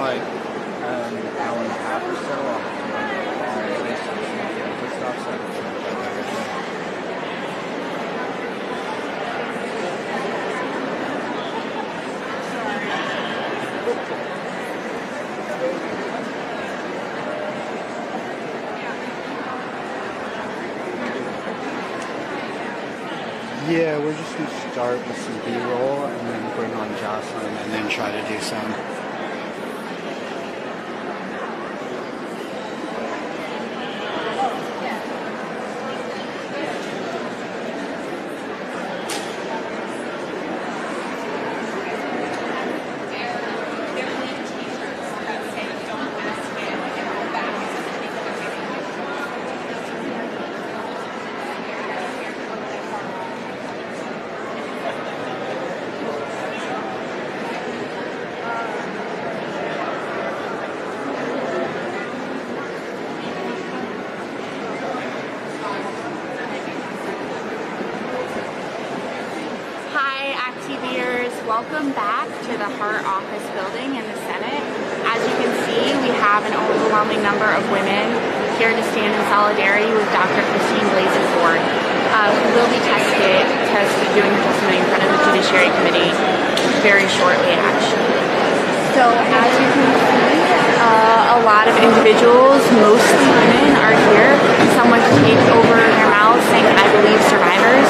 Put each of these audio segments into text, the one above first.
like an hour and a half or so. Yeah, we're just going to start with some B-roll and then bring on Jocelyn and then try to do some. Act.tvers, welcome back to the Hart office building in the Senate. As you can see, we have an overwhelming number of women here to stand in solidarity with Dr. Christine Blasey Ford, who will be doing her testimony in front of the Judiciary Committee very shortly, actually. So as you can see, a lot of individuals, mostly women, are here. Someone to take over their mouths saying, "I believe survivors."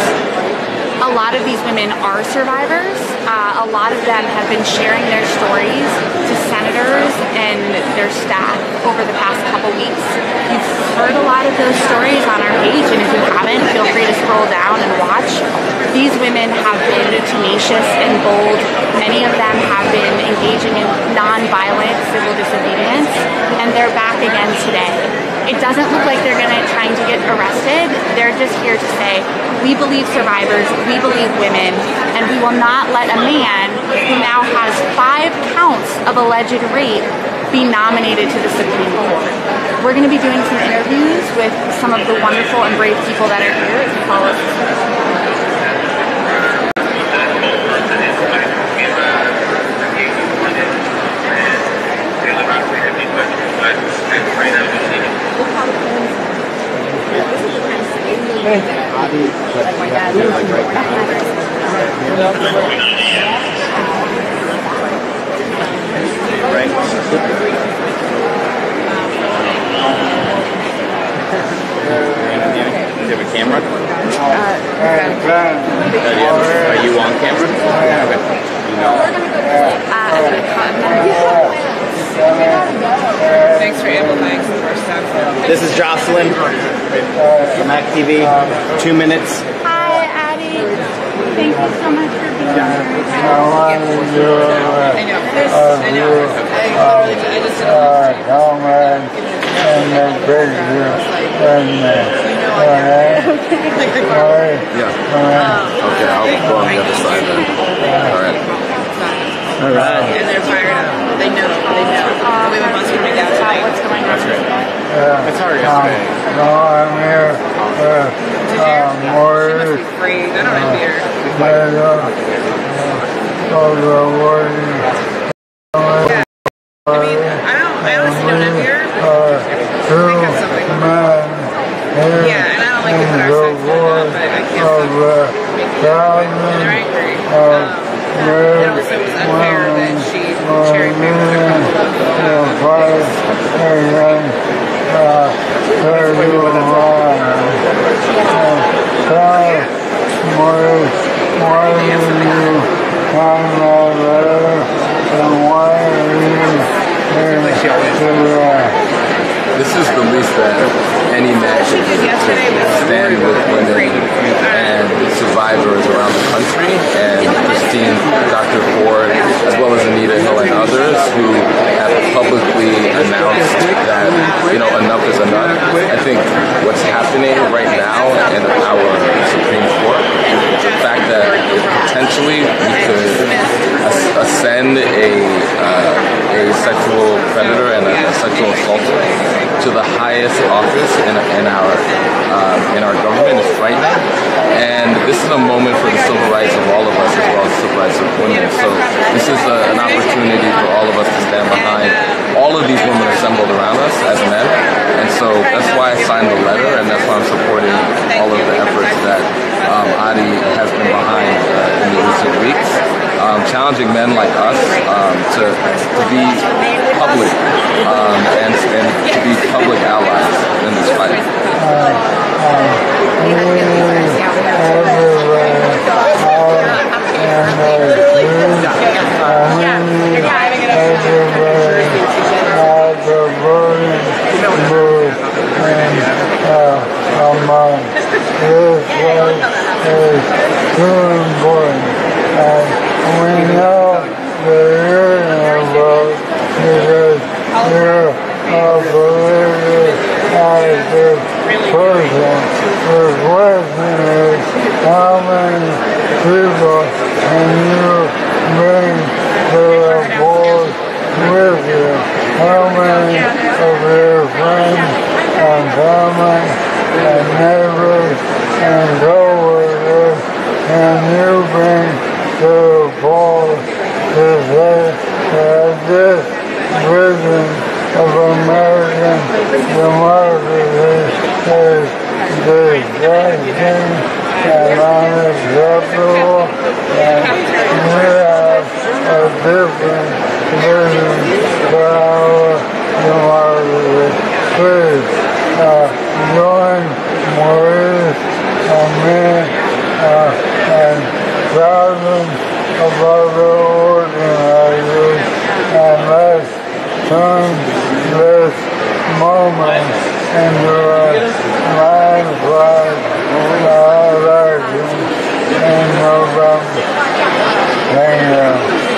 A lot of these women are survivors. A lot of them have been sharing their stories to senators and their staff over the past couple weeks. You've heard a lot of those stories on our page, and if you haven't, feel free to scroll down and watch. These women have been tenacious and bold. Many of them have been engaging in non-violent civil disobedience, and they're back again today. It doesn't look like they're trying to get arrested. They're just here to say, we believe survivors, we believe women, and we will not let a man who now has 5 counts of alleged rape be nominated to the Supreme Court. We're going to be doing some interviews with some of the wonderful and brave people that are here. If you follow us. Do you have a camera? Are you on camera? Thanks for amplifying the first time. This is Jocelyn from act.tv. 2 minutes. Hi, Addie. Thank you so much for being here. I Okay, I'll go on the other side then. All right. And they're fired up. They know. The women must be down tonight. What's going on? That's great. It's hard yesterday. No, I'm here. She must be free. They don't have beer. I mean, I honestly don't have beer. I have something. Yeah, and I don't like to put our sex on, but I can't stop and they're angry. It also was unfair that she cherry-picked their This is the least that any man should do. Stand with women and survivors around the country, and Christine, Dr. Ford, as well as Anita Hill and others who have publicly announced that, enough is enough. I think what's happening right now in our Supreme Court, the fact that potentially we could ascend a sexual predator and a sexual assaulter to the highest office in our government is frightening, and this is a moment for the civil rights of all of us as well as the civil rights of women. So this is an opportunity for all of us to stand behind challenging men like us to be public and to be public allies in this fight.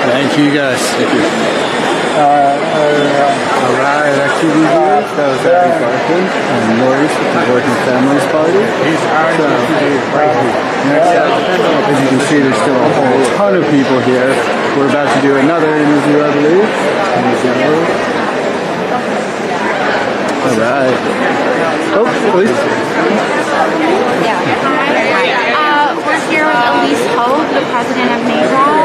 Thank you guys. Thank you. Alright, act.tv viewers, that was Abby Barkin and Maurice with the Working Families Party. As you can see, there's still a whole ton of people here. We're about to do another interview, I believe. Alright. Oh, please. We're here with Elise Hogue, the president of NARAL.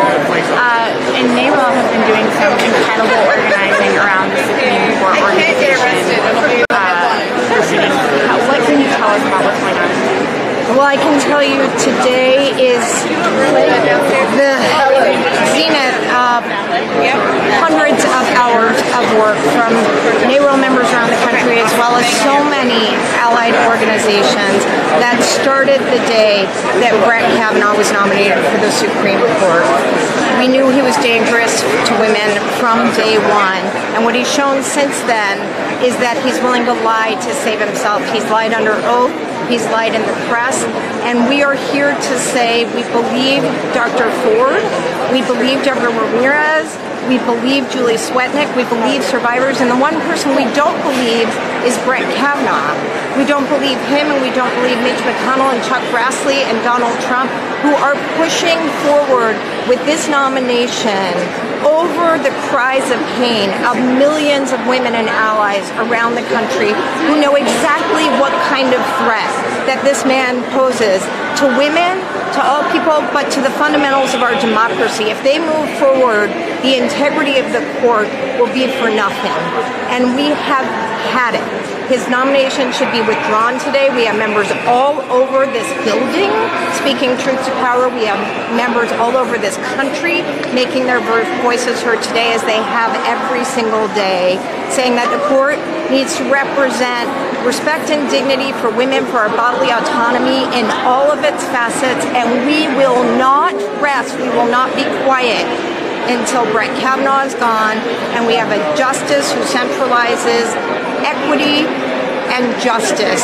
And NARAL has been doing some incredible organizing around the Supreme Court organization. What can you tell us about what's going on? Well, I can tell you today is the zenith of hundreds of hours of work from NARAL members around the country, as well as so many allied organizations that started the day that Brett Kavanaugh was nominated for the Supreme Court. We knew he was dangerous to women from day one, and what he's shown since then is that he's willing to lie to save himself. He's lied under oath, he's lied in the press, and we are here to say we believe Dr. Ford, we believe Deborah Ramirez, we believe Julie Swetnick, we believe survivors, and the one person we don't believe is Brett Kavanaugh. We don't believe him, and we don't believe Mitch McConnell and Chuck Grassley and Donald Trump, who are pushing forward with this nomination over the cries of pain of millions of women and allies around the country who know exactly what kind of threat that this man poses to women, to all people, but to the fundamentals of our democracy. If they move forward, the integrity of the court will be for nothing. And we have had it. His nomination should be withdrawn today. We have members all over this building speaking truth to power. We have members all over this country making their voices heard today, as they have every single day, saying that the court needs to represent respect and dignity for women, for our bodily autonomy in all of its facets, and we will not rest, we will not be quiet until Brett Kavanaugh is gone and we have a justice who centralizes equity and justice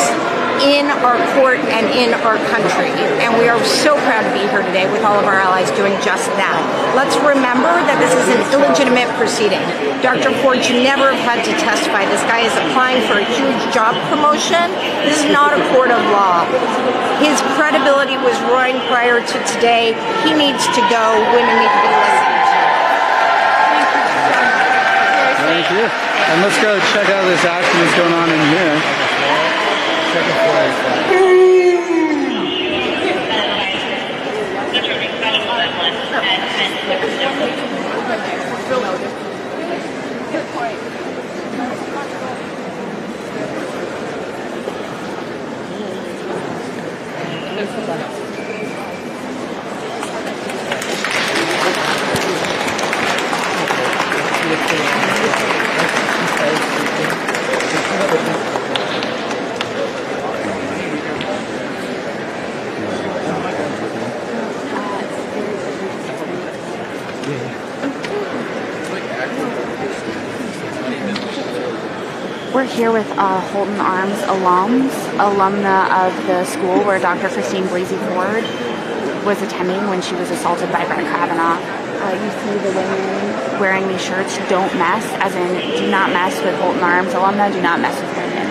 in our court and in our country. And we are so proud to be here today with all of our allies doing just that. Let's remember that this is an illegitimate proceeding. Dr. Ford should never have had to testify. This guy is applying for a huge job promotion. This is not a court of law. His credibility was ruined prior to today. He needs to go. Women need to be listened to. Thank you. And let's go check out this action that's going on in here. We're here with Holton Arms alumna of the school where Dr. Christine Blasey Ford was attending when she was assaulted by Brett Kavanaugh. You see the women wearing these shirts, "Don't mess," as in do not mess with Holton Arms alumna, do not mess with women.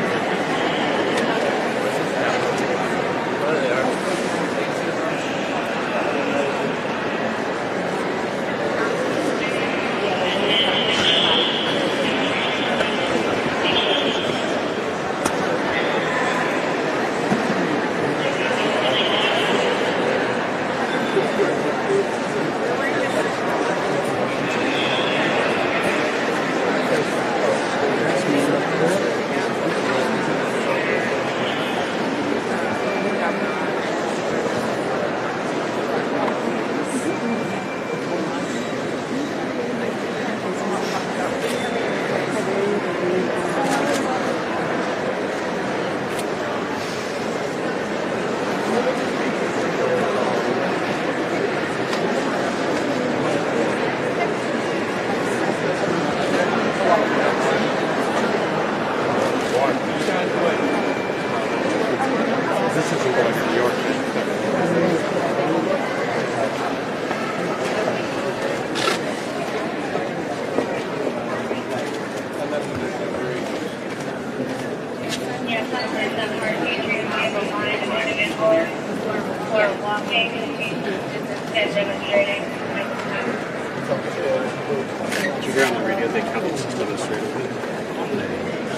Did you hear on the radio they counted 6 of us right away?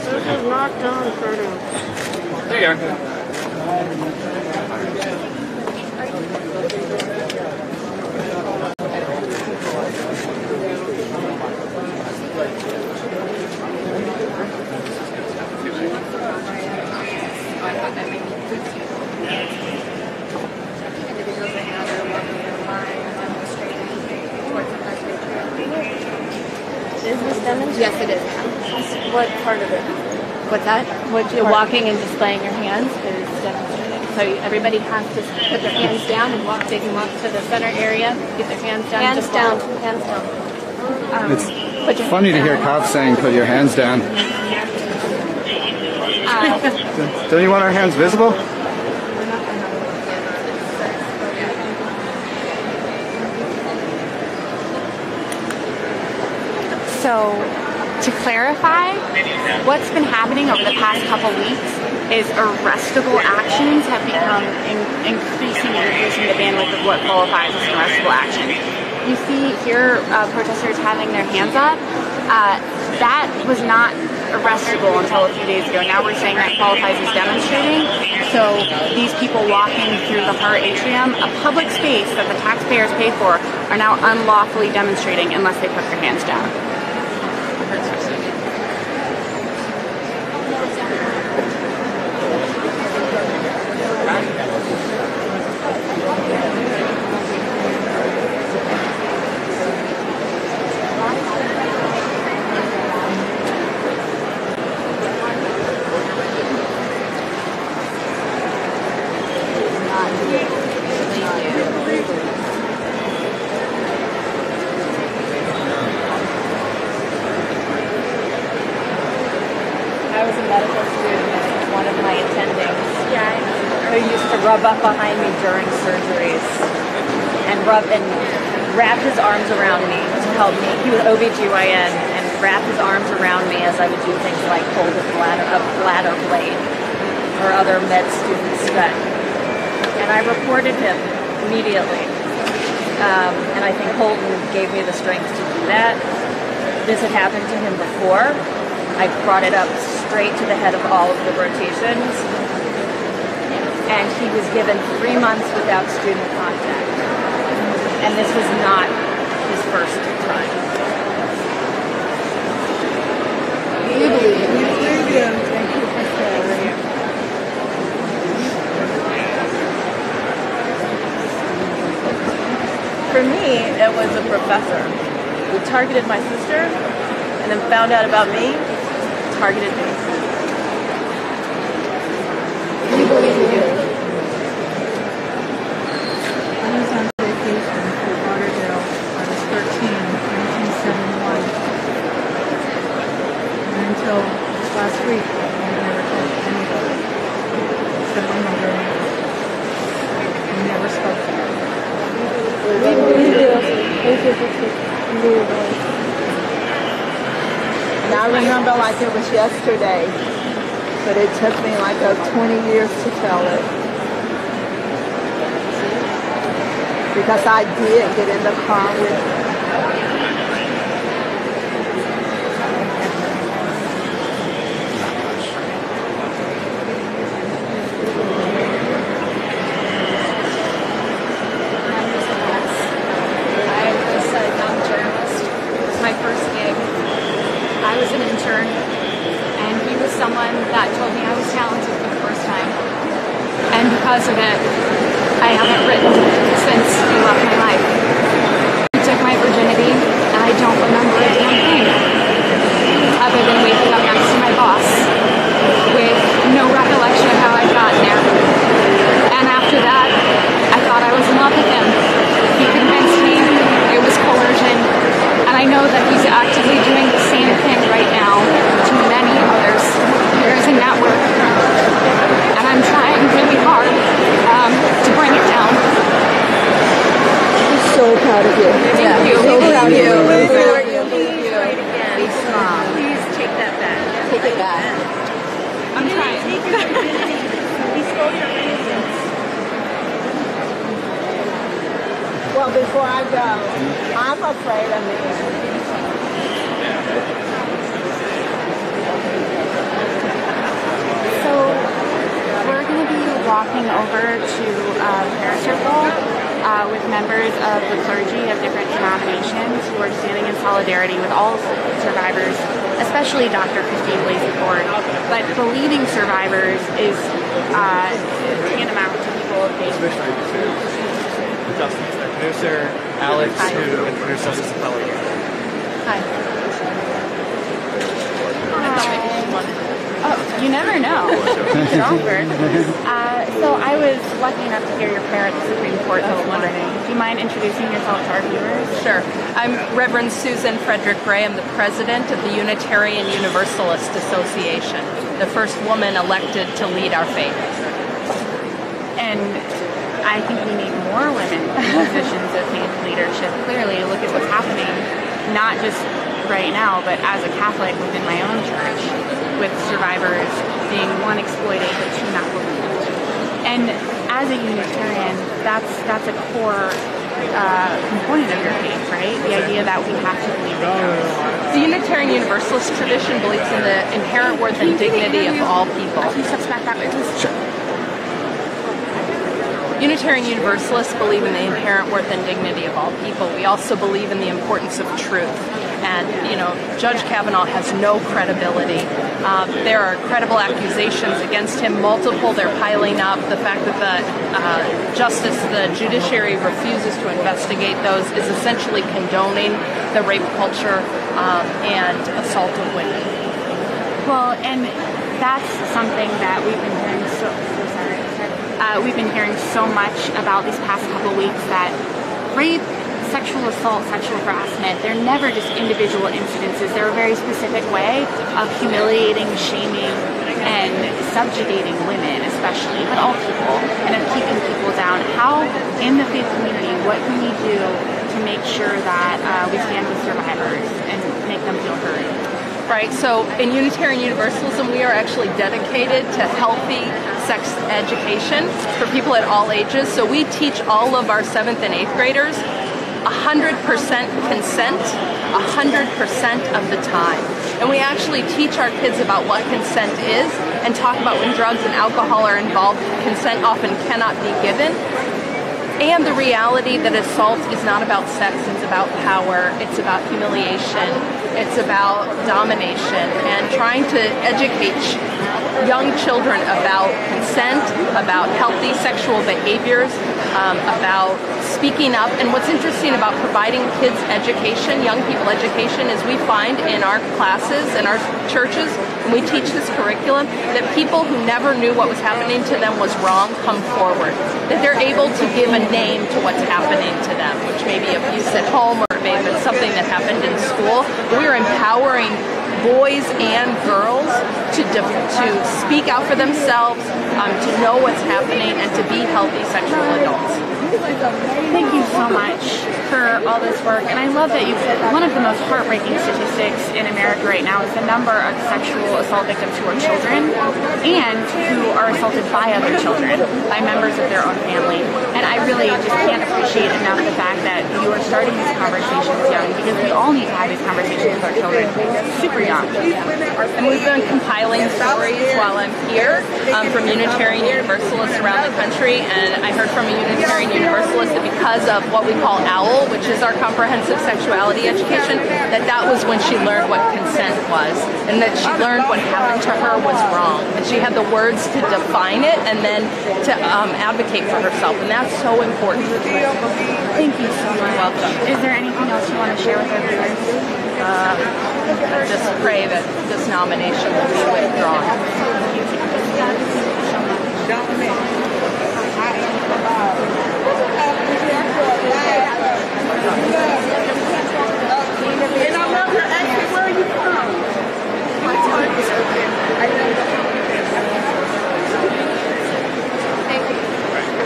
This is not done, Curtis. There you are. Is this demonstration? Yes, it is. What part of it? What's that? What you're walking and displaying your hands is demonstrating. So everybody has to put their hands down and walk. They can walk to the center area, get their hands down. Hands down. Hands down. It's funny to hear cops saying put your hands down. Don't you want our hands visible? So, to clarify, what's been happening over the past couple weeks is arrestable actions have become increasing the bandwidth of what qualifies as an arrestable action. You see here protesters having their hands up. That was not arrestable until a few days ago. Now we're saying that qualifies as demonstrating. So these people walking through the Hart Atrium, a public space that the taxpayers pay for, are now unlawfully demonstrating unless they put their hands down. I was a medical student, and one of my attendings who used to rub up behind me during surgeries and wrap his arms around me to help me. He was OBGYN and wrap his arms around me as I would do things like hold a bladder blade or other med students that. And I reported him immediately. And I think Holton gave me the strength to do that. This had happened to him before. I brought it up straight to the head of all of the rotations, and he was given 3 months without student contact. And this was not his first time. We believe in you. Thank you for sharing. For me, it was a professor who targeted my sister and then found out about me, targeted me. We believe in you. I was on vacation for Lauderdale. I was 13. I remember like it was yesterday, but it took me like 20 years to tell it. Because I did get in the car with her. I was an intern, and he was someone that told me I was talented for the first time. And because of it, I haven't written since he left my life. He took my virginity, and I don't remember a damn thing, other than waking up next to my boss with no recollection of how I'd gotten there. And after that, I thought I was in love with him. He convinced me it was coercion. And I know that he's actively doing the same thing right now to many others. There is a network, and I'm trying really hard to bring it down. I'm so proud of you. Thank you. So proud of you. Be strong. Please take that back. Take it back. I'm trying. Restore your innocence. Well, before I go, I'm afraid of me. So we're going to be walking over to prayer circle with members of the clergy of different denominations who are standing in solidarity with all survivors, especially Dr. Christine Blasey Ford. But believing survivors is tantamount to people of faith. Justin's our producer, Alex, who introduced us as a fellow here. Hi. Oh, you never know. It's over. So I was lucky enough to hear your prayer at the Supreme Court this morning. Do you mind introducing yourself to our viewers? Sure. I'm Reverend Susan Frederick Gray. I'm the president of the Unitarian Universalist Association, the first woman elected to lead our faith. And I think we need more women in positions of faith leadership. Clearly, look at what's happening, not just right now, but as a Catholic within my own church, with survivors being one exploited, but two not believed. And as a Unitarian, that's a core component of your faith, right? The idea that we have to believe in God. The Unitarian Universalist tradition believes in the inherent worth and dignity of all people. Can you step back that way, please? Sure. Unitarian Universalists believe in the inherent worth and dignity of all people. We also believe in the importance of truth. And, Judge Kavanaugh has no credibility. There are credible accusations against him, multiple. They're piling up. The fact that the judiciary refuses to investigate those is essentially condoning the rape culture and assault of women. Well, and that's something that we've been hearing we've been hearing so much about these past couple weeks, that rape, sexual assault, sexual harassment, they're never just individual incidences. They're a very specific way of humiliating, shaming, and subjugating women especially, but all people, and of keeping people down. How, in the faith community, what can we do to make sure that we stand with survivors and make them feel heard? Right, so in Unitarian Universalism, we are actually dedicated to healthy sex education for people at all ages. So we teach all of our 7th and 8th graders 100% consent 100% of the time. And we actually teach our kids about what consent is and talk about when drugs and alcohol are involved, consent often cannot be given. And the reality that assault is not about sex, it's about power, it's about humiliation, it's about domination, and trying to educate young children about consent, about healthy sexual behaviors, about speaking up. And what's interesting about providing kids education, young people education, is we find in our classes, in our churches, when we teach this curriculum, that people who never knew what was happening to them was wrong come forward. That they're able to give a name to what's happening to them, which may be abuse at home or it may have been something that happened in school. But we are empowering boys and girls to speak out for themselves, to know what's happening, and to be healthy sexual adults. Thank you so much for all this work. And I love that one of the most heartbreaking statistics in America right now is the number of sexual assault victims who are children and who are assaulted by other children, by members of their own family. And I really just can't appreciate enough the fact that you are starting these conversations young, because we all need to have these conversations with our children super young. And we've been compiling stories while I'm here from Unitarian Universalists around the country, and I heard from a Unitarian Universalist that because of what we call OWL, which is our comprehensive sexuality education, that was when she learned what consent was, and that she learned what happened to her was wrong, that she had the words to define it and then to advocate for herself, and that's so important. Thank you so much. You're welcome. Is there anything else you want to share with our viewers? Just pray that this nomination will be withdrawn. And I love her accent. Where are you from?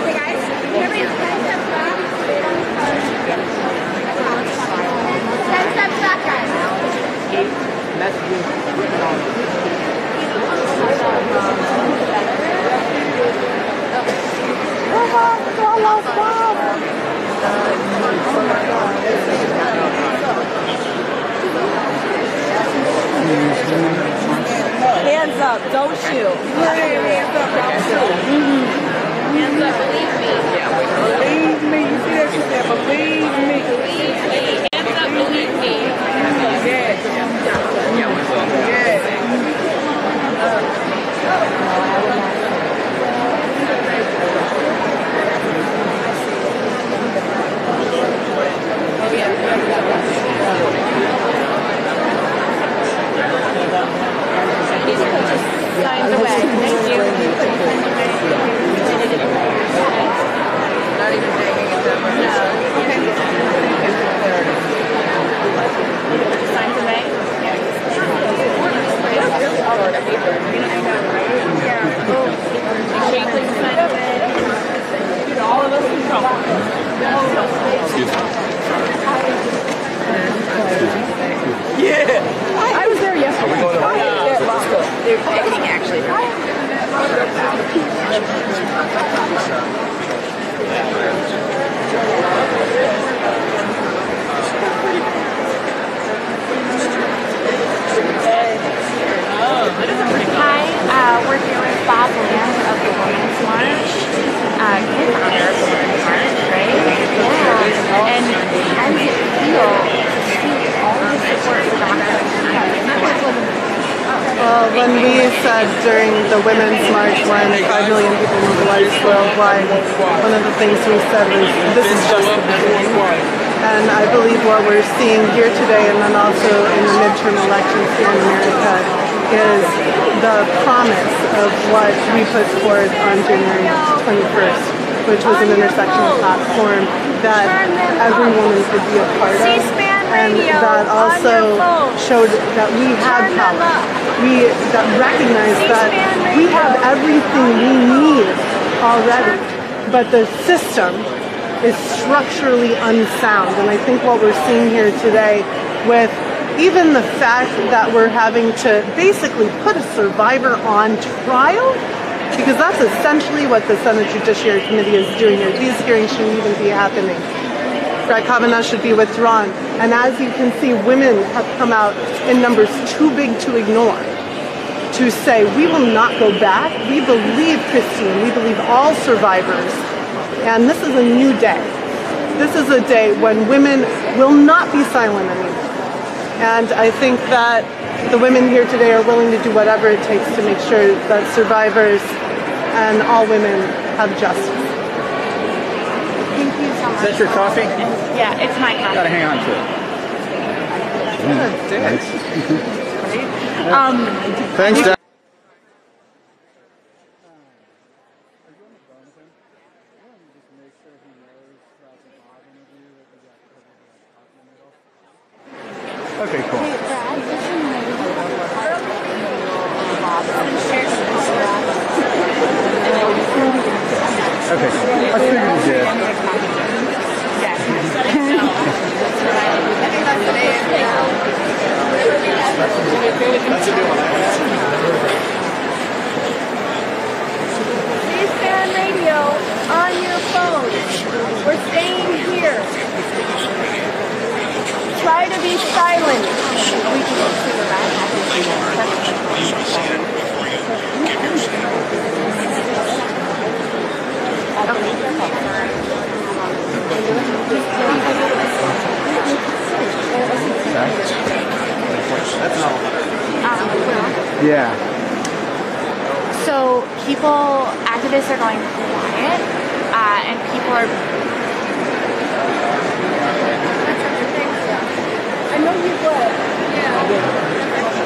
Hey guys, Hands up, don't shoot. Hands up, don't shoot. Hands up, believe me. Believe me. You see that? She said, believe me. Believe me. Hands up, believe me. Yes. Signs away. Thank you. Not even taking it that much. No. Okay. Signs away. All of us in trouble. Excuse me. Yeah. I was there yesterday. They're picking actually. Hi, we're here with Bob Land of the Women's March, co-founder of the Women's March, right? Yeah. And how does it feel to see all the support for Dr. Well, when we said during the Women's March when 5 million people mobilized worldwide, one of the things we said was, this is just the beginning. And I believe what we're seeing here today and then also in the midterm elections here in America is the promise of what we put forth on January 21st, which was an intersection platform that every woman could be a part of, and that also showed that we had power. We recognized that we have everything we need already, but the system is structurally unsound. And I think what we're seeing here today with even the fact that we're having to basically put a survivor on trial, because that's essentially what the Senate Judiciary Committee is doing here. These hearings shouldn't even be happening. Brett Kavanaugh should be withdrawn. And as you can see, women have come out in numbers too big to ignore to say, we will not go back. We believe Christine. We believe all survivors. And this is a new day. This is a day when women will not be silent anymore. And I think that the women here today are willing to do whatever it takes to make sure that survivors and all women have justice. Thank you so much. Is that your coffee? Yeah, it's my coffee. Gotta hang on to it. Thanks, Dad. Okay, cool. Okay. I figured you did. C-SPAN radio on your phone. We're staying here. Try to be silent. Yeah. So activists are going quiet, and people are. I know you would.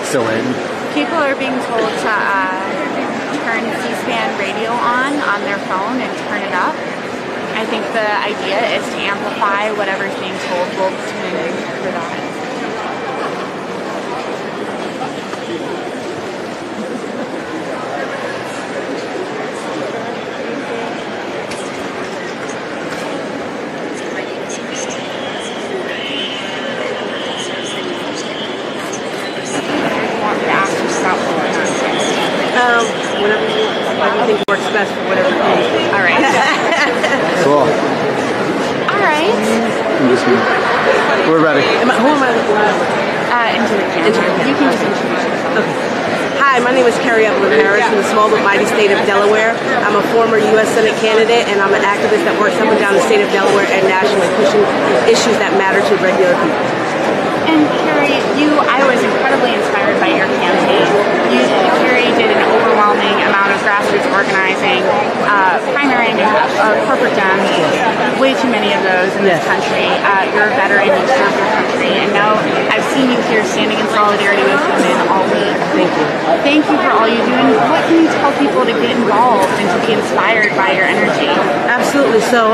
Still in. People are being told to turn C-SPAN radio on their phone and turn it up. I think the idea is to amplify whatever's being told. We'll tune in for that. Whatever you think works best for whatever you need. All right. Cool. All right. We're ready. Who am I looking at? Into the camera. You can just introduce yourself. Okay. Hi, my name is Carrie Evelyn Harris from the small but mighty state of Delaware. I'm a former U.S. Senate candidate, and I'm an activist that works up and down the state of Delaware and nationally, pushing issues that matter to regular people. And Carrie, I was incredibly inspired by your campaign. Carrie did an overwhelming amount of grassroots organizing, primarying corporate Dems, way too many of those in this country. You're a veteran, you served your country, and now I've seen you here standing in solidarity with women all week. Thank you. Thank you for all you do, and what can you tell people to get involved and to be inspired by your energy? Absolutely. So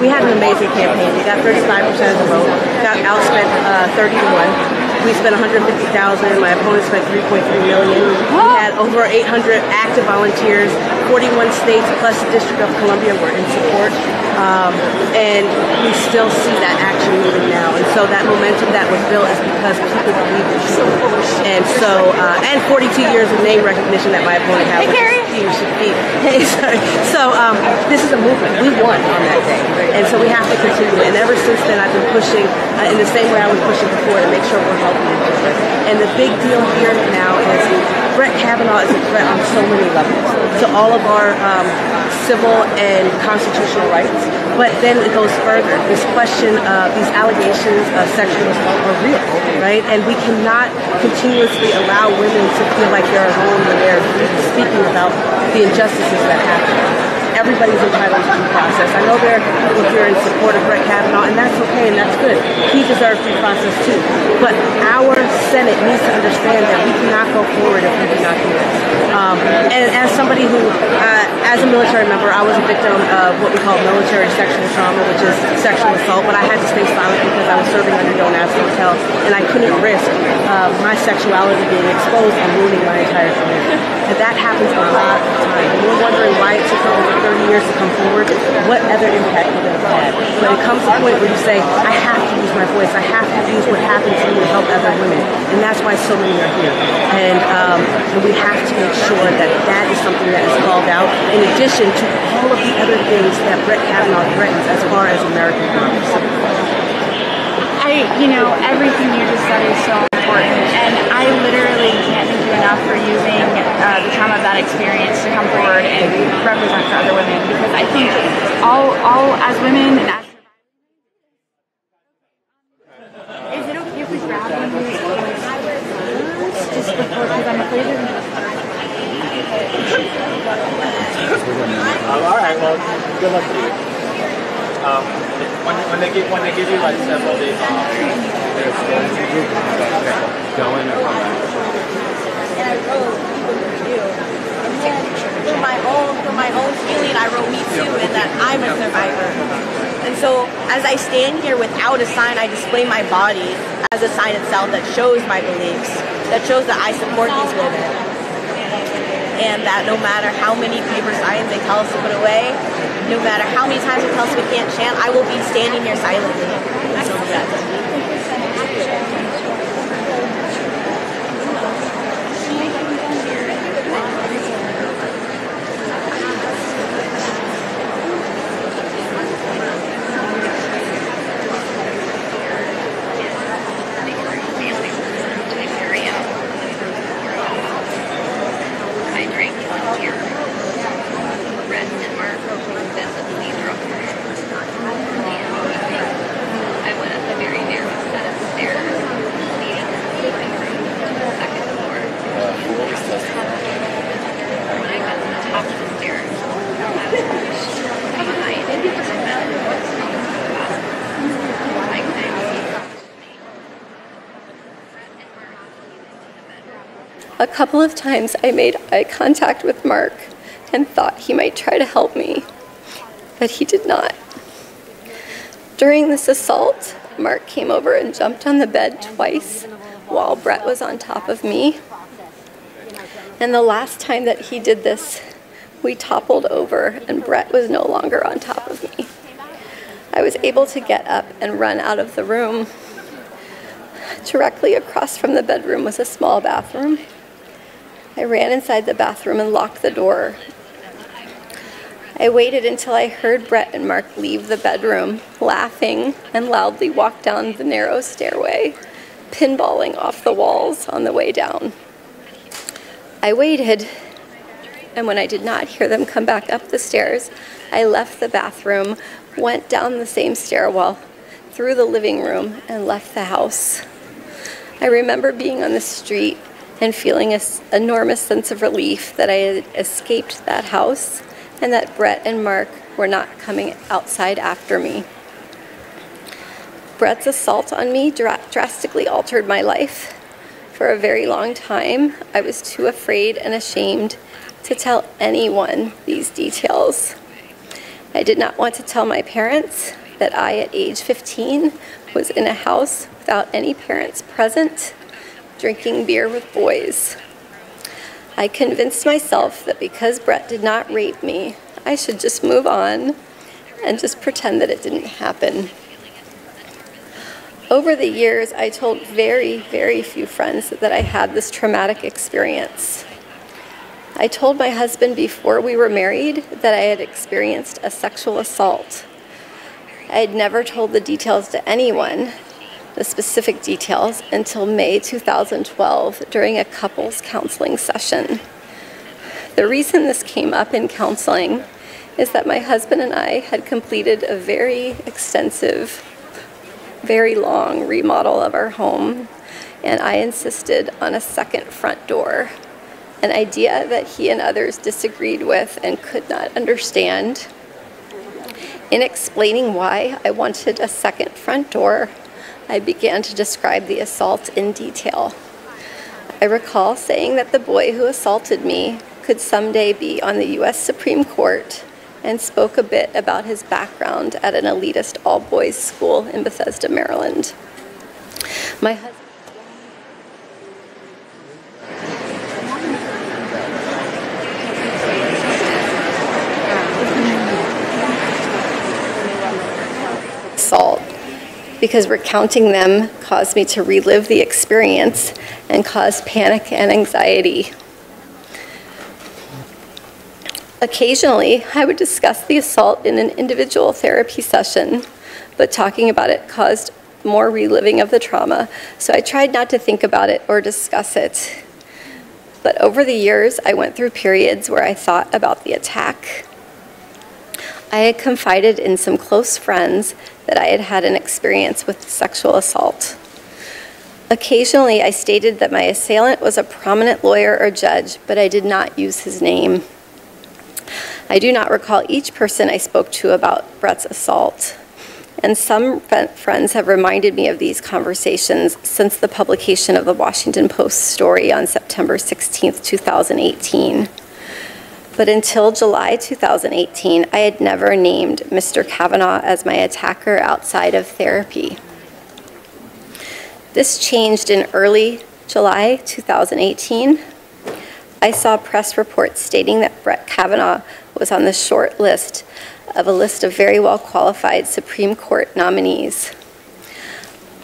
we had an amazing campaign. We got 35% of the vote, got outspent 30 to 1. We spent $150,000. My opponent spent $3.3 million. We had over 800 active volunteers. 41 states plus the District of Columbia were in support, and we still see that action moving now. And so that momentum that was built is because people believe in us. And so, and 42 years of name recognition that my opponent had. Hey, Carrie. Hey, sorry. So this is a movement. We won on that day, and so we have to continue. And ever since then, I've been pushing in the same way I was pushing before to make sure we're helping each other. And the big deal here now is Brett Kavanaugh is a threat on so many levels to all of our civil and constitutional rights. But then it goes further. This question of these allegations of sexual assault are real, right? And we cannot continuously allow women to feel like they're alone when they're speaking about the injustices that happen. Everybody's entitled to due process. I know there are people here in support of Brett Kavanaugh, and that's okay, and that's good. He deserves due process too. But our Senate needs to understand that we cannot go forward if we do not do this. And as somebody who, as a military member, I was a victim of what we call military sexual trauma, which is sexual assault, but I had to stay silent because I was serving under no national health, and I couldn't risk my sexuality being exposed and ruining my entire career. And that happens a lot of times. And we're wondering why it took over 30 years to come forward. What other impact would it have had? But it comes to a point where you say, I have to use my voice. I have to use what happened to me to help other women. And that's why so many are here. And we have to make sure that that is something that is called out, in addition to all of the other things that Brett Kavanaugh threatens as far as American girls. Everything you just said is so important, and I literally can't thank you enough for using the trauma of that experience to come forward and represent for other women, because I think all as women and as is it okay if we grab one of these just before, because I'm afraid of all right, well, good luck to you. When they give you like several days off, there's go in and come back. And I wrote you. For my own feeling, I wrote me too, and that I'm a survivor. And so as I stand here without a sign, I display my body as a sign itself that shows my beliefs, that shows that I support these women. And that no matter how many paper signs they tell us to put away, no matter how many times he tells me we can't chant, I will be standing here silently until the end. A couple of times I made eye contact with Mark and thought he might try to help me, but he did not. During this assault, Mark came over and jumped on the bed twice while Brett was on top of me. And the last time that he did this, we toppled over and Brett was no longer on top of me. I was able to get up and run out of the room. Directly across from the bedroom was a small bathroom. I ran inside the bathroom and locked the door. I waited until I heard Brett and Mark leave the bedroom, laughing, and loudly walk down the narrow stairway, pinballing off the walls on the way down. I waited, and when I did not hear them come back up the stairs, I left the bathroom, went down the same stairwell, through the living room, and left the house. I remember being on the street and feeling an enormous sense of relief that I had escaped that house and that Brett and Mark were not coming outside after me. Brett's assault on me drastically altered my life. For a very long time, I was too afraid and ashamed to tell anyone these details. I did not want to tell my parents that I, at age 15, was in a house without any parents present, drinking beer with boys. I convinced myself that because Brett did not rape me, I should just move on and just pretend that it didn't happen. Over the years, I told very, very few friends that I had this traumatic experience. I told my husband before we were married that I had experienced a sexual assault. I had never told the details to anyone, the specific details, until May 2012 during a couples counseling session. The reason this came up in counseling is that my husband and I had completed a very extensive, very long remodel of our home, and I insisted on a second front door, an idea that he and others disagreed with and could not understand. In explaining why I wanted a second front door, I began to describe the assault in detail. I recall saying that the boy who assaulted me could someday be on the U.S. Supreme Court, and spoke a bit about his background at an elitist all-boys school in Bethesda, Maryland. My husband assault, because recounting them caused me to relive the experience and caused panic and anxiety. Occasionally, I would discuss the assault in an individual therapy session, but talking about it caused more reliving of the trauma, so I tried not to think about it or discuss it. But over the years, I went through periods where I thought about the attack. I had confided in some close friends that I had had an experience with sexual assault. Occasionally, I stated that my assailant was a prominent lawyer or judge, but I did not use his name. I do not recall each person I spoke to about Brett's assault, and some friends have reminded me of these conversations since the publication of the Washington Post story on September 16, 2018. But until July 2018, I had never named Mr. Kavanaugh as my attacker outside of therapy. This changed in early July 2018. I saw press reports stating that Brett Kavanaugh was on the short list of a list of very well qualified Supreme Court nominees.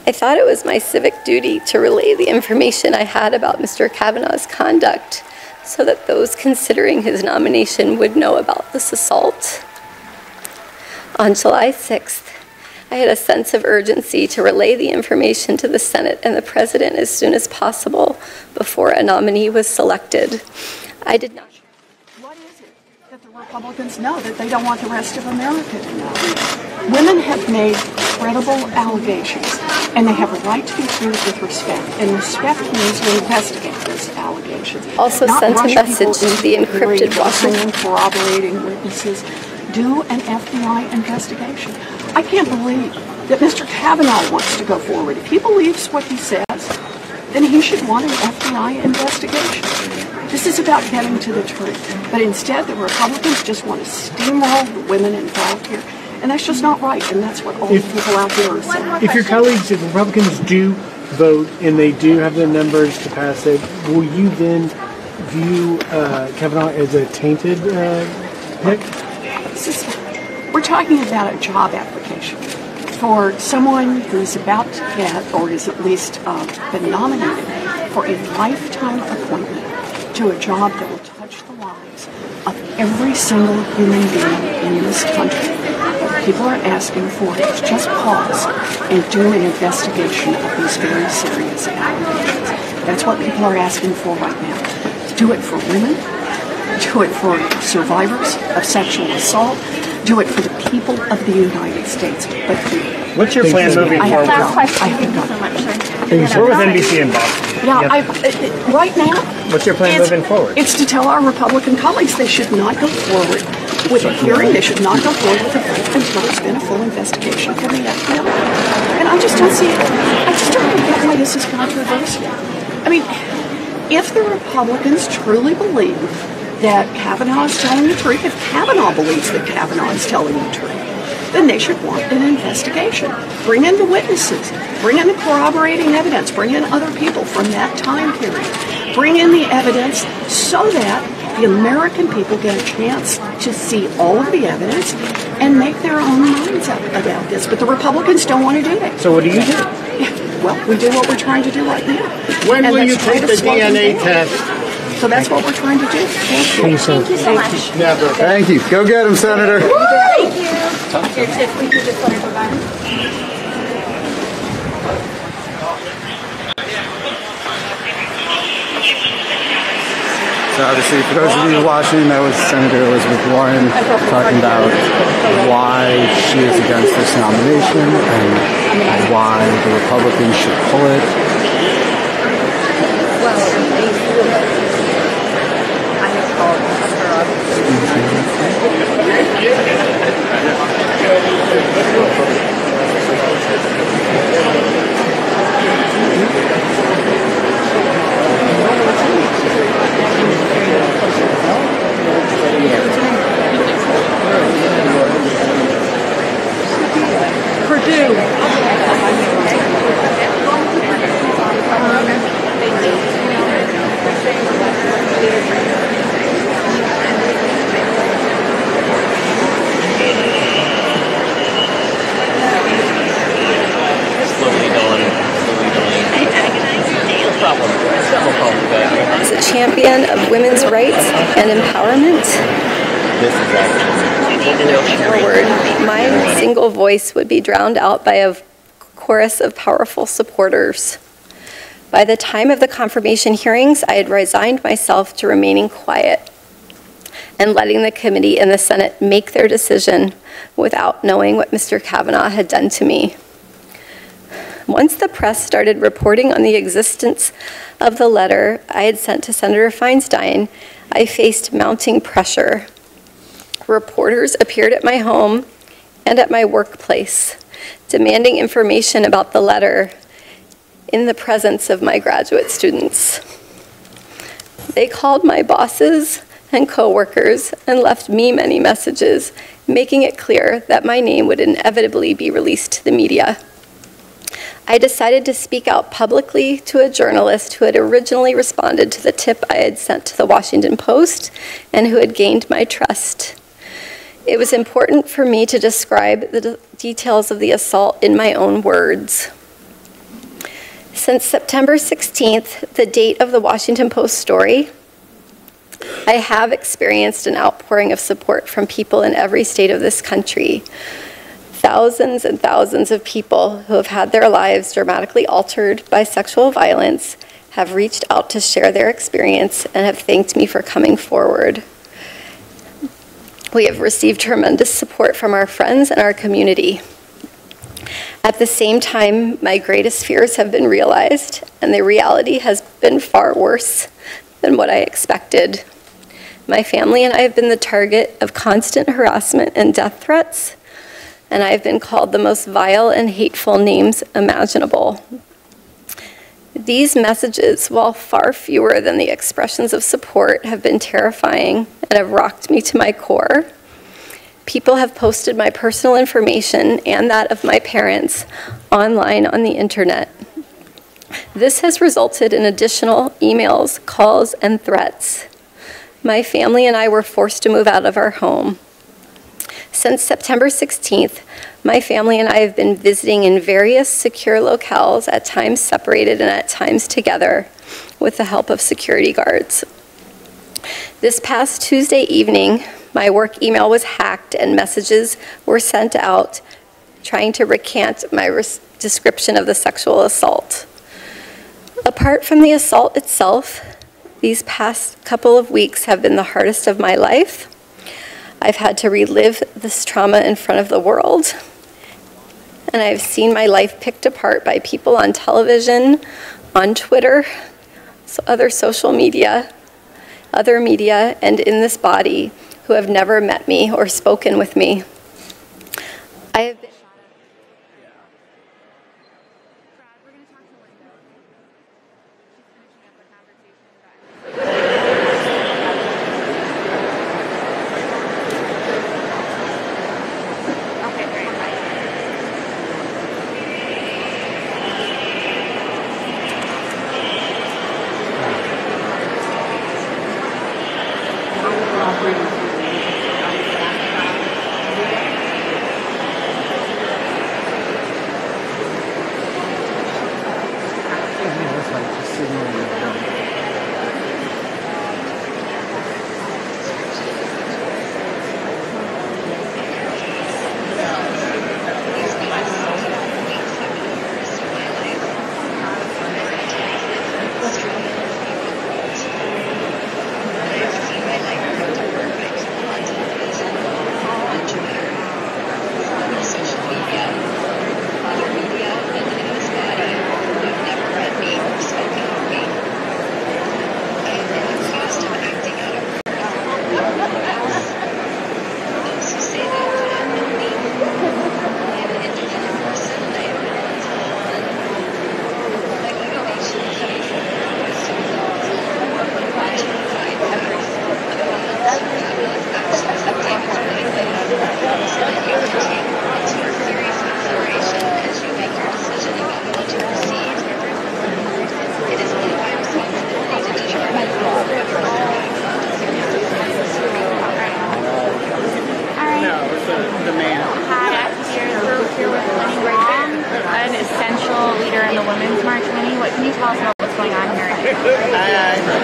I thought it was my civic duty to relay the information I had about Mr. Kavanaugh's conduct so that those considering his nomination would know about this assault. On July 6th, I had a sense of urgency to relay the information to the Senate and the President as soon as possible before a nominee was selected. I did not. What is it that the Republicans know that they don't want the rest of America to know? Women have made credible allegations, and they have a right to be treated with respect. And respect means we investigate those allegations. Also sent a message to the encrypted Washington. Corroborating witnesses. Do an FBI investigation. I can't believe that Mr. Kavanaugh wants to go forward. If he believes what he says, then he should want an FBI investigation. This is about getting to the truth. But instead, the Republicans just want to steamroll the women involved here. And that's just not right, and that's what all the people out there are saying. If your colleagues, if Republicans do vote and they do have the numbers to pass it, will you then view Kavanaugh as a tainted pick? We're talking about a job application for someone who's about to get, or is at least been nominated for a lifetime appointment to a job that will touch the lives of every single human being in this country. What people are asking for is just pause and do an investigation of these very serious allegations. That's what people are asking for right now. Do it for women. Do it for survivors of sexual assault. Do it for the people of the United States. But what's your plan moving forward? We're with NBC in Boston. Yeah, right now. What's your plan moving forward? It's to tell our Republican colleagues they should not go forward with a hearing. They should not go forward with a vote until there's been a full investigation from the FBI. And I just don't see it. I just don't get why this is controversial. I mean, if the Republicans truly believe that Kavanaugh is telling the truth, if Kavanaugh believes that Kavanaugh is telling the truth, then they should want an investigation. Bring in the witnesses. Bring in the corroborating evidence. Bring in other people from that time period. Bring in the evidence so that the American people get a chance to see all of the evidence and make their own minds up about this. But the Republicans don't want to do that. So what do you do? Well, we do what we're trying to do right now. When will you take the DNA test? So that's what we're trying to do. Thank you. Thank you so much. Thank you. Go get him, Senator. Thank you. Here, if we could just let her go back. So obviously, for those of you watching, that was Senator Elizabeth Warren talking about why she is against this nomination and why the Republicans should pull it. As a champion of women's rights and empowerment, forward, my single voice would be drowned out by a chorus of powerful supporters. By the time of the confirmation hearings, I had resigned myself to remaining quiet and letting the committee and the Senate make their decision without knowing what Mr. Kavanaugh had done to me. Once the press started reporting on the existence of the letter I had sent to Senator Feinstein, I faced mounting pressure. Reporters appeared at my home and at my workplace, demanding information about the letter in the presence of my graduate students. They called my bosses and coworkers and left me many messages, making it clear that my name would inevitably be released to the media. I decided to speak out publicly to a journalist who had originally responded to the tip I had sent to the Washington Post and who had gained my trust. It was important for me to describe the details of the assault in my own words. Since September 16th, the date of the Washington Post story, I have experienced an outpouring of support from people in every state of this country. Thousands and thousands of people who have had their lives dramatically altered by sexual violence have reached out to share their experience and have thanked me for coming forward. We have received tremendous support from our friends and our community. At the same time, my greatest fears have been realized, and the reality has been far worse than what I expected. My family and I have been the target of constant harassment and death threats, and I have been called the most vile and hateful names imaginable. These messages, while far fewer than the expressions of support, have been terrifying and have rocked me to my core. People have posted my personal information and that of my parents online on the internet. This has resulted in additional emails, calls, and threats. My family and I were forced to move out of our home. Since September 16th, my family and I have been visiting in various secure locales, at times separated and at times together, with the help of security guards. This past Tuesday evening, my work email was hacked and messages were sent out trying to recant my description of the sexual assault. Apart from the assault itself, these past couple of weeks have been the hardest of my life. I've had to relive this trauma in front of the world, and I've seen my life picked apart by people on television, on Twitter, other social media, other media, and in this body who have never met me or spoken with me. I have been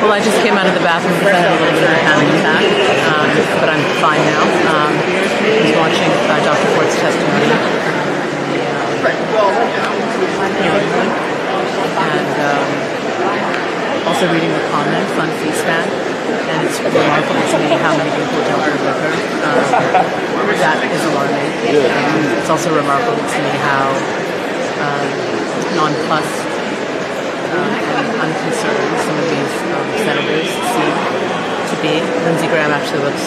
Well, I just came out of the bathroom because I had a little bit of a panic attack, but I'm fine now. I was watching Dr. Ford's testimony and also reading the comments on C-SPAN, and it's remarkable to me how many people don't live with her. That is alarming. It's also remarkable to me how nonplussed and unconcerned some of these senators seem to be. Lindsey Graham actually looks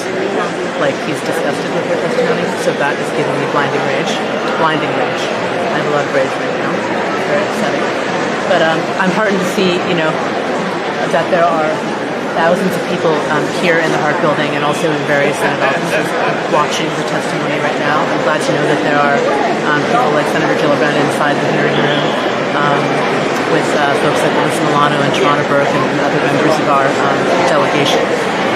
like he's disgusted with her testimony, so that is giving me blinding rage. Blinding rage. I have a lot of rage right now. It's very upsetting. But I'm heartened to see, that there are thousands of people here in the Hart Building and also in various Senate offices watching the testimony right now. I'm glad to know that there are people like Senator Gillibrand inside the hearing room with folks like Melissa Milano and Toronto Burke and other members of our delegation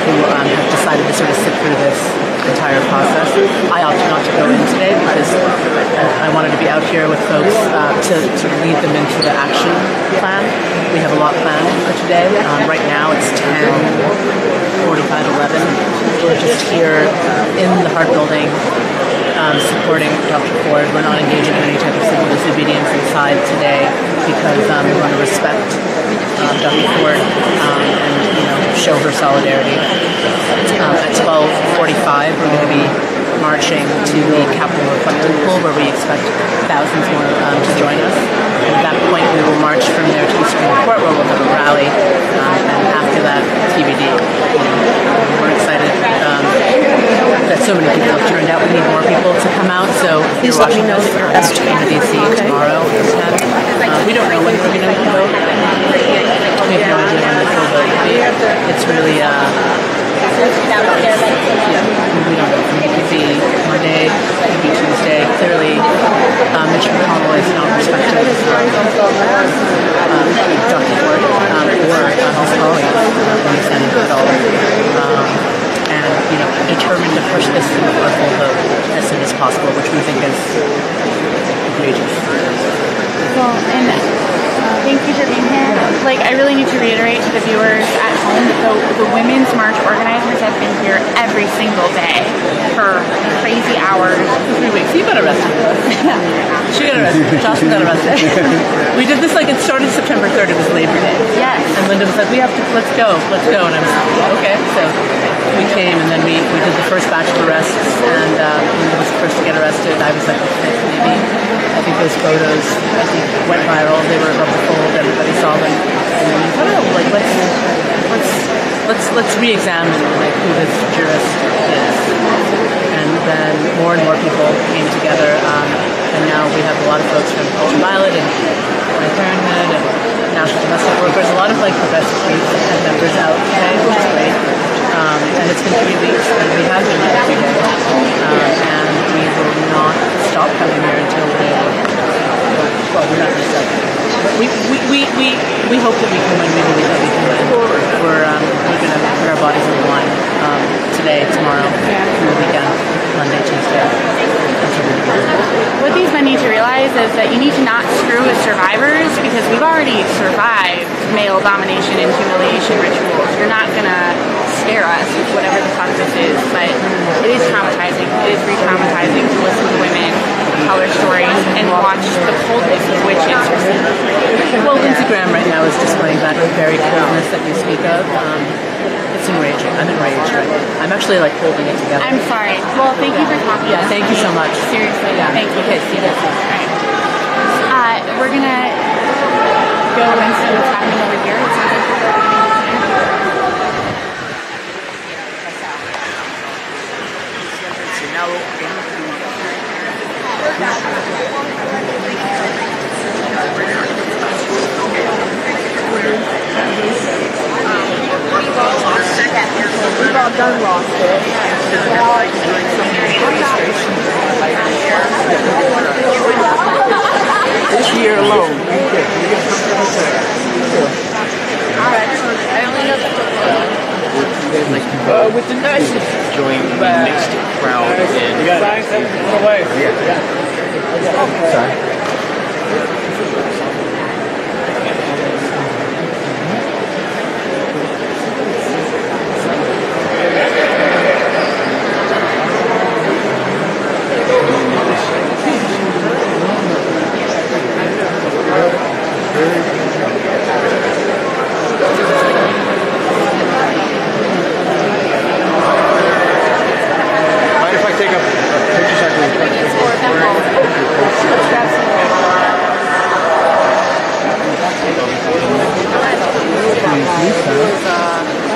who have decided to sort of sit through this entire process. I opted not to go in today because I wanted to be out here with folks to sort of lead them into the action plan. We have a lot planned for today. Right now it's 10:45, 11. We're just here in the Hart Building supporting Dr. Ford. We're not engaging in any type of civil disobedience inside today because we want to respect Dr. Ford and show her solidarity. At 12:45, we're going to be marching to the Capitol Reflecting Pool, where we expect thousands more to join us. And at that point, we will march from there to the Supreme Court, where we'll have a rally, and after that, TBD. We're excited that so many people have turned out. We need more people to come out, so please let me know that you're in DC tomorrow at 10. We don't know when we're going to vote. We have no idea when the full vote will be. It's really, we don't know. It could be Monday, it could be Tuesday. Clearly, Mitch McConnell is not respecting Dr. Ford or his colleagues in the Senate at all. And, determined to push this through a full vote as soon as possible, which we think is egregious. Well, and thank you for being here. I really need to reiterate to the viewers at home that the Women's March organizers have been here every single day for crazy hours. 3 weeks. You got arrested. She got arrested. Jocelyn got arrested. We did this it started September 3rd. It was Labor Day. Yes. And Linda was like, let's go. And I was like, okay. So we came and then we did the first batch of arrests, and Linda was the first to get arrested. I was like the fifth, maybe. I think those photos went viral. They were above the fold. Everybody saw them. And then we thought, let's re-examine who this jurist is. And then more and more people came together, and now we have a lot of folks from Ultraviolet and Planned Parenthood and National Domestic Workers, a lot of progressive groups and members out today, which is great. And it's been 3 weeks, and we have been here every day. And we will not stop coming here until we're not going to stop. We hope that we can win. We believe that we can win. We're going to put our bodies on the line today, tomorrow, through the weekend, Monday, Tuesday. What these men need to realize is that you need to not screw with survivors, because we've already survived male domination and humiliation rituals. You're not going to scare us with whatever the fuck this is, but it is traumatizing. It is re-traumatizing to listen to women tell their stories and watch the coldness with which it's received. Well, Lindsey Graham right now is displaying that very coldness that you speak of. It's enraging. I'm enraged right now. I'm actually holding it together. I'm sorry. Well, thank you for talking. Yeah, thank you so much. Seriously, yeah. Thank you. Okay, see you next week. Right. We're gonna go and see what's happening over here. It sounds like we've all done lost it. This year alone. I only know with the nicest join the mixed crowd in. Sorry.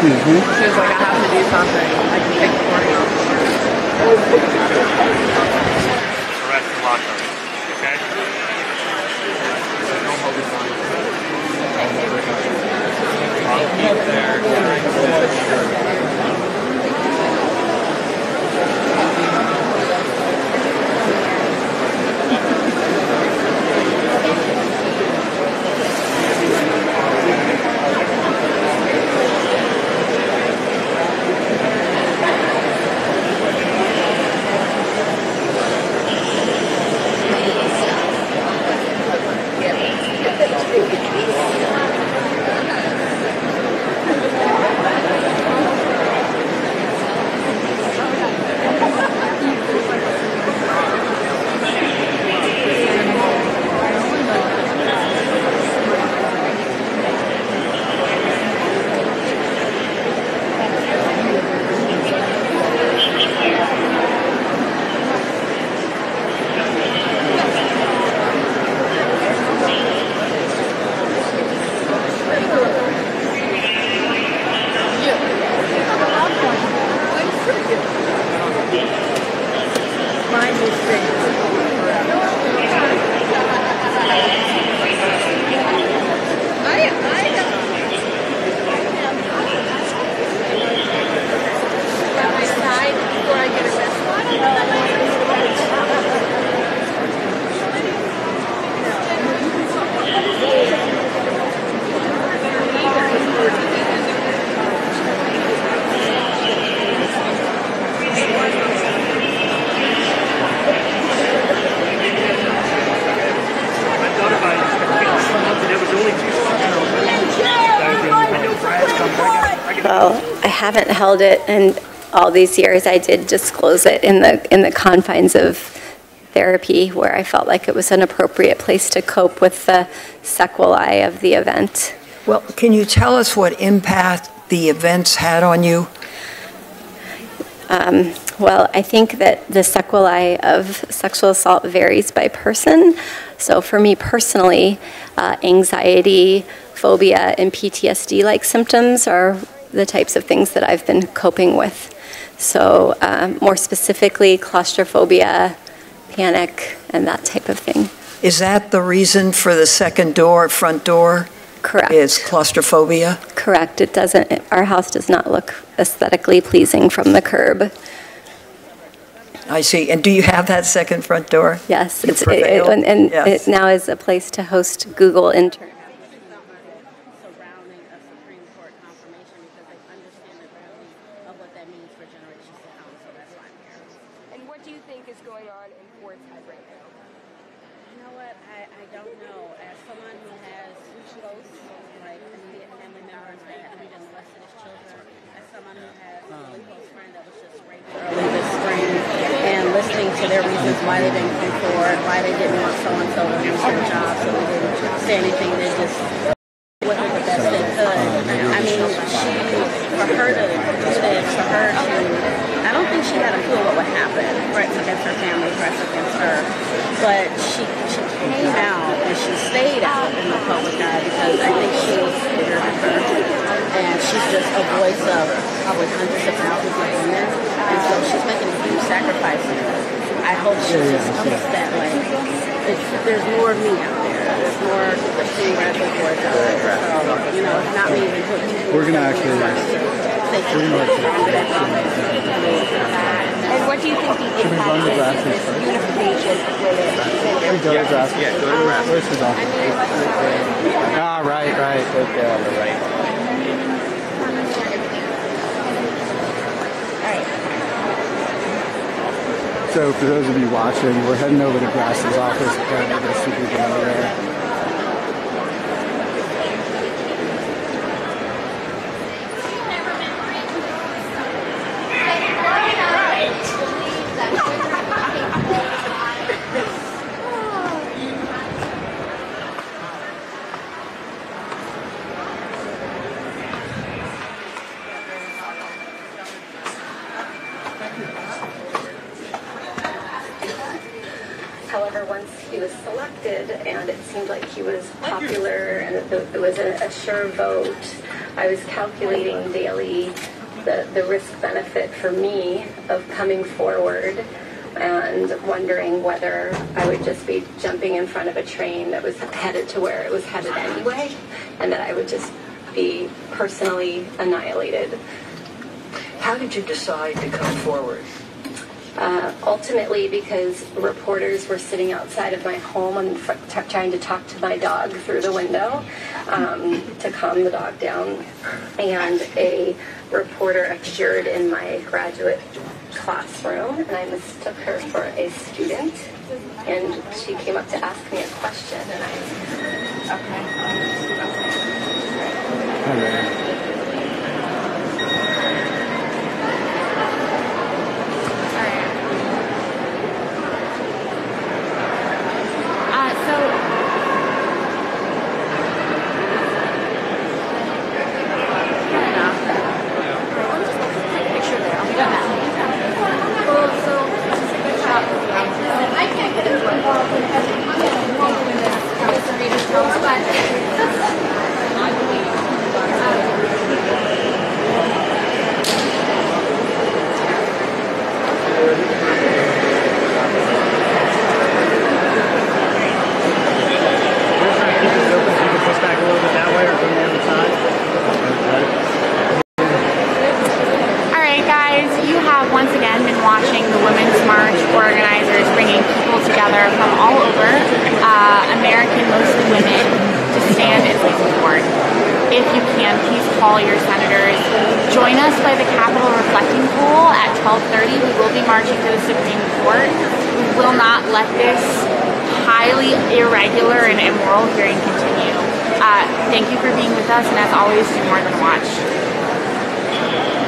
She was like, I have to do something. I can take the morning off. Arrest and lock up. Okay? I'll keep there. Well, I haven't held it in all these years. I did disclose it in the confines of therapy, where I felt like it was an appropriate place to cope with the sequelae of the event. Well, can you tell us what impact the events had on you? Well, I think that the sequelae of sexual assault varies by person. So for me personally, anxiety, phobia, and PTSD-like symptoms are the types of things that I've been coping with. So more specifically, claustrophobia, panic, and that type of thing. Is that the reason for the second door, front door? Correct. Is claustrophobia? Correct. It doesn't, our house does not look aesthetically pleasing from the curb. I see. And do you have that second front door? Yes. You prevail? It now is a place to host Google interns. And what do you think is going on in Ford's head right now? You know what? I don't know. As someone who has close, like immediate family members that have been molested as children, as someone who has a really close friend that was just raped early this spring, and listening to their reasons why they didn't come forward, why they didn't want so-and-so to lose their job, so they didn't say anything, they just wasn't the best they could. I mean, for her to do this, for her to, I don't think she had a clue what would happen. Threats against her family, threats against her. But she came out and she stayed out in the public eye because I think she was bigger than her. And she's just a voice of probably hundreds of thousands of women. And so she's making a huge sacrifice. I hope she just comes that way. There's more of me out there. There's more Christine Bradford voice out there. So, you know, it's not me even put people. We're going to actually And what do you think the impact is of this unification of women? Should we go to grass? Yeah, go to grass. Where's his office? Ah, right. Right there on the right. So for those of you watching, we're heading over to Grass's office. Apparently there's two people over there. However, once he was selected and it seemed like he was popular and it was a sure vote, I was calculating daily the risk-benefit for me of coming forward and wondering whether I would just be jumping in front of a train that was headed to where it was headed anyway, and that I would just be personally annihilated. How did you decide to come forward? Ultimately, because reporters were sitting outside of my home and trying to talk to my dog through the window to calm the dog down, and a reporter appeared in my graduate classroom, and I mistook her for a student, and she came up to ask me a question, and once again been watching the Women's March organizers bringing people together from all over, American mostly women, to stand and support. If you can, please call your senators. Join us by the Capitol Reflecting Pool at 12:30. We will be marching to the Supreme Court. We will not let this highly irregular and immoral hearing continue. Thank you for being with us, and as always, do more than watch. Thank you.